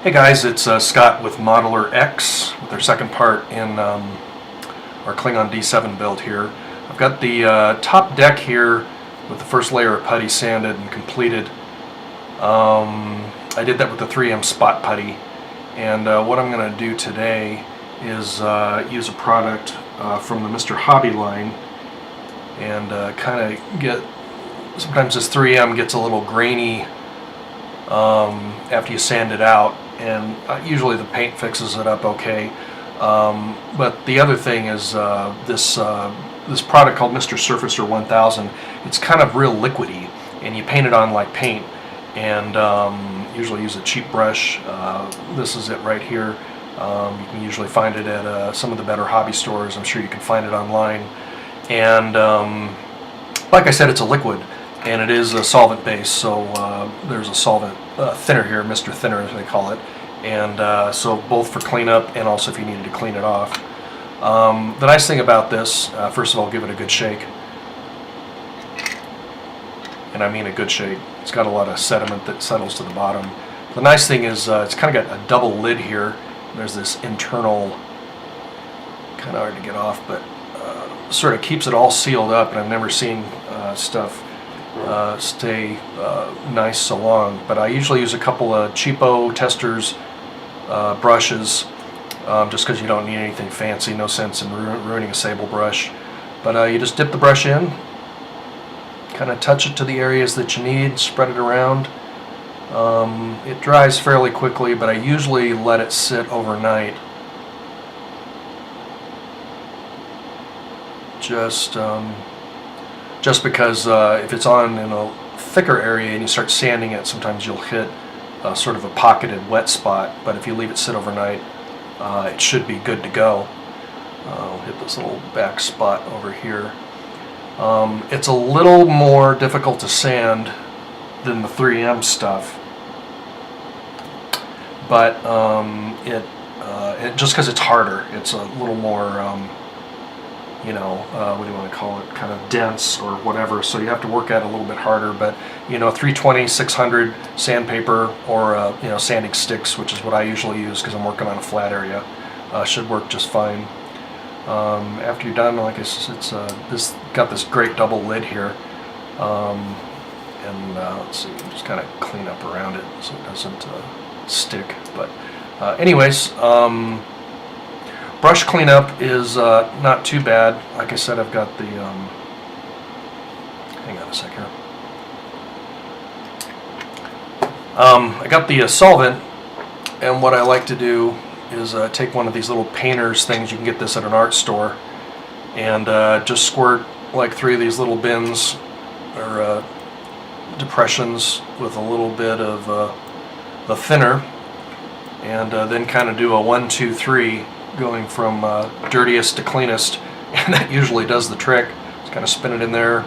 Hey guys, it's Scott with Modeler X with our second part in our Klingon D7 build here. I've got the top deck here with the first layer of putty sanded and completed. I did that with the 3M spot putty, and what I'm going to do today is use a product from the Mr. Hobby line and kind of get, sometimes this 3M gets a little grainy after you sand it out, and usually the paint fixes it up okay. But the other thing is this product called Mr. Surfacer 1000. It's kind of real liquidy, and you paint it on like paint, and usually use a cheap brush. This is it right here. You can usually find it at some of the better hobby stores. I'm sure you can find it online. And like I said, it's a liquid, and it is a solvent base, so there's a solvent thinner here, Mr. Thinner as they call it, and so both for cleanup and also if you needed to clean it off. The nice thing about this, first of all, give it a good shake, and I mean a good shake. It's got a lot of sediment that settles to the bottom. The nice thing is it's kind of got a double lid here. There's this internal, kind of hard to get off, but sort of keeps it all sealed up, and I've never seen stuff stay nice so long. But I usually use a couple of cheapo testers brushes, just because you don't need anything fancy. No sense in ruining a sable brush. But you just dip the brush in, kind of touch it to the areas that you need, spread it around. It dries fairly quickly, but I usually let it sit overnight. Just because if it's on in a thicker area and you start sanding it, sometimes you'll hit sort of a pocketed wet spot, but if you leave it sit overnight, it should be good to go. I'll hit this little back spot over here. It's a little more difficult to sand than the 3M stuff, but it just because it's harder, it's a little more what do you want to call it, kind of dense or whatever, so you have to work at it a little bit harder. But 320, 600 sandpaper or sanding sticks, which is what I usually use because I'm working on a flat area, should work just fine. After you're done, like this got this great double lid here, and let's see, just kind of clean up around it so it doesn't stick. But anyways, brush cleanup is not too bad. Like I said, I've got the, hang on a sec here. I got the solvent, and what I like to do is take one of these little painter's things. You can get this at an art store, and just squirt like 3 of these little bins or depressions with a little bit of the thinner, and then kind of do a 1, 2, 3, going from dirtiest to cleanest, and that usually does the trick. Just kind of spin it in there.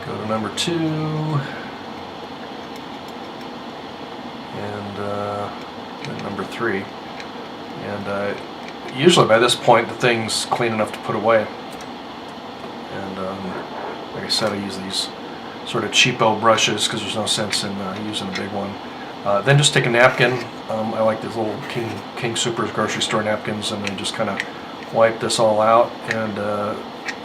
Go to number 2, and then number 3, and usually by this point the thing's clean enough to put away. And like I said, I use these sort of cheapo brushes because there's no sense in using a big one. Then just take a napkin. I like these little King Soopers grocery store napkins, and then just kind of wipe this all out. And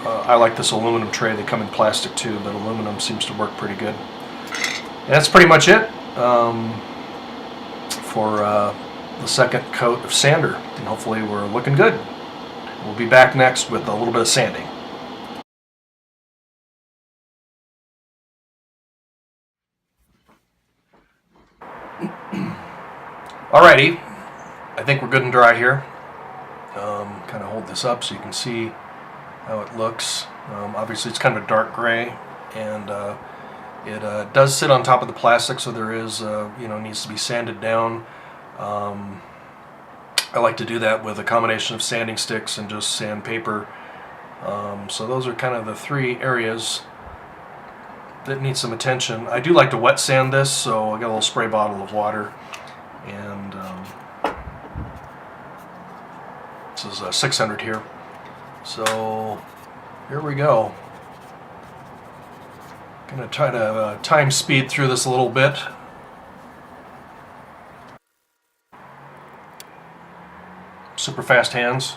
I like this aluminum tray. They come in plastic too, but aluminum seems to work pretty good. And that's pretty much it for the second coat of sander, and hopefully we're looking good. We'll be back next with a little bit of sanding. Alrighty, I think we're good and dry here. Kind of hold this up so you can see how it looks. Obviously it's kind of a dark gray, and it does sit on top of the plastic, so there is, needs to be sanded down. I like to do that with a combination of sanding sticks and just sandpaper. So those are kind of the 3 areas that need some attention. I do like to wet sand this, so I got a little spray bottle of water, and this is 600 here. So here we go. I'm going to try to time speed through this a little bit. Super fast hands.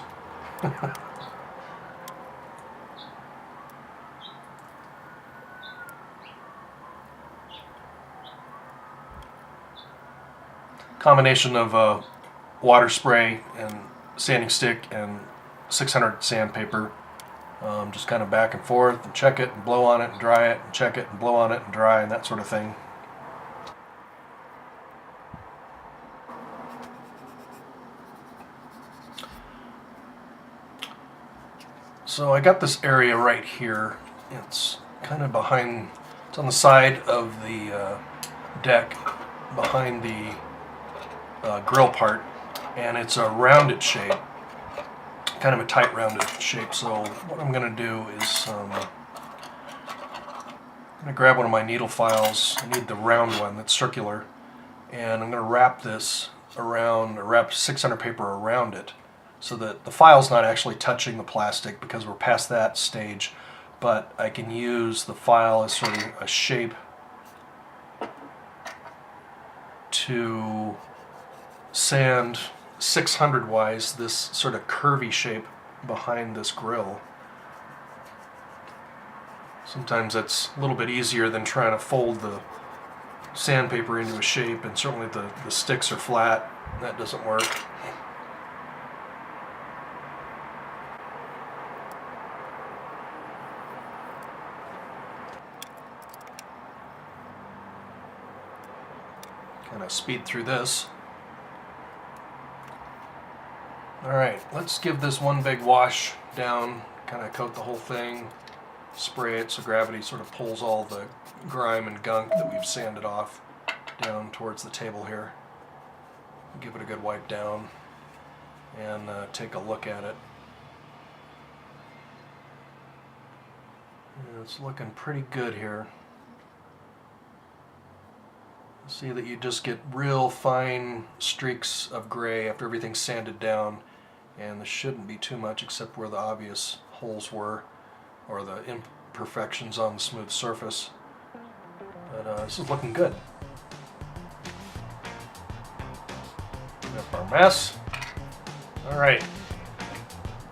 Combination of water spray and sanding stick and 600 sandpaper. Just kind of back and forth and check it and blow on it and dry it and check it and blow on it and dry and that sort of thing. So I got this area right here. It's kind of behind, it's on the side of the deck behind the grill part, and it's a rounded shape, kind of a tight rounded shape. So what I'm going to do is I'm going to grab one of my needle files. I need the round one that's circular, and I'm going to wrap this around, or wrap 600 paper around it, so that the file's not actually touching the plastic because we're past that stage, but I can use the file as sort of a shape to sand 600 wise this sort of curvy shape behind this grill. Sometimes that's a little bit easier than trying to fold the sandpaper into a shape, and certainly the sticks are flat. That doesn't work. Kind of speed through this. Alright, let's give this one big wash down, kind of coat the whole thing, spray it so gravity sort of pulls all the grime and gunk that we've sanded off down towards the table here. Give it a good wipe down and take a look at it. Yeah, it's looking pretty good here. See that you just get real fine streaks of gray after everything's sanded down, and there shouldn't be too much except where the obvious holes were or the imperfections on the smooth surface. But this is looking good. Clean up our mess. Alright,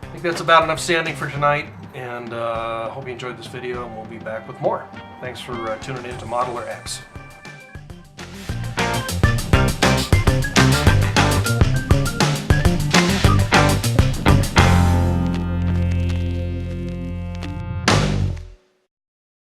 I think that's about enough sanding for tonight, and hope you enjoyed this video, and we'll be back with more. Thanks for tuning in to Modeler X.